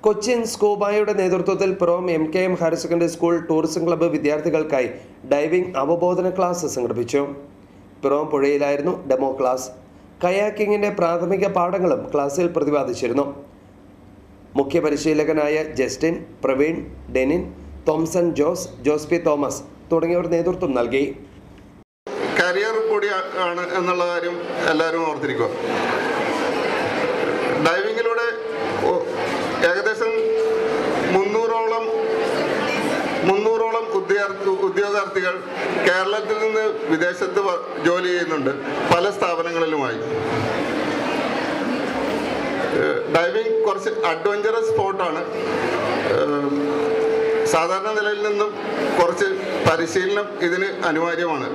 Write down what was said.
കൊച്ചിൻ സ്കൂബായുടെ നേതൃത്വത്തിൽ പ്രോം MKM higher secondary school tourism club വിദ്യാർത്ഥികൾക്കായി ഡൈവിംഗ് അവബോധന ക്ലാസ് സംഘടിപ്പിച്ചു. പ്രോം പുഴയിലായിരുന്നു ഡെമോ ക്ലാസ്. കയാക്കിങ്ങിന്റെ പ്രാഥമിക പാഠങ്ങളും ക്ലാസ്സിൽ പ്രതിപാദിച്ചിരുന്നു. മുഖ്യ പരിശീലകനായ ജസ്റ്റിൻ, പ്രവീൺ, ഡെനിൻ, തോംസൺ ജോസ്, ജോസ്പി തോമസ് തുടങ്ങിയവർ നേതൃത്വം നൽകി. കരിയർ കൂടിയാണ് എന്നുള്ള കാര്യം എല്ലാവരും ഓർത്തിരിക്കുക. ഡൈവിങ്ങിലൂടെ ഏകദേശം 300ഓളം ഉദ്യോഗാർത്ഥികൾ കേരളത്തിൽ നിന്ന് വിദേശത്ത് ജോലി ചെയ്യുന്നുണ്ട്, പല സ്ഥാപനങ്ങളിലുമായി. ഡൈവിംഗ് കുറച്ച് അഡ്വഞ്ചറസ് സ്പോർട്ടാണ്. സാധാരണ നിലയിൽ നിന്നും കുറച്ച് പരിശീലനം ഇതിന് അനിവാര്യമാണ്.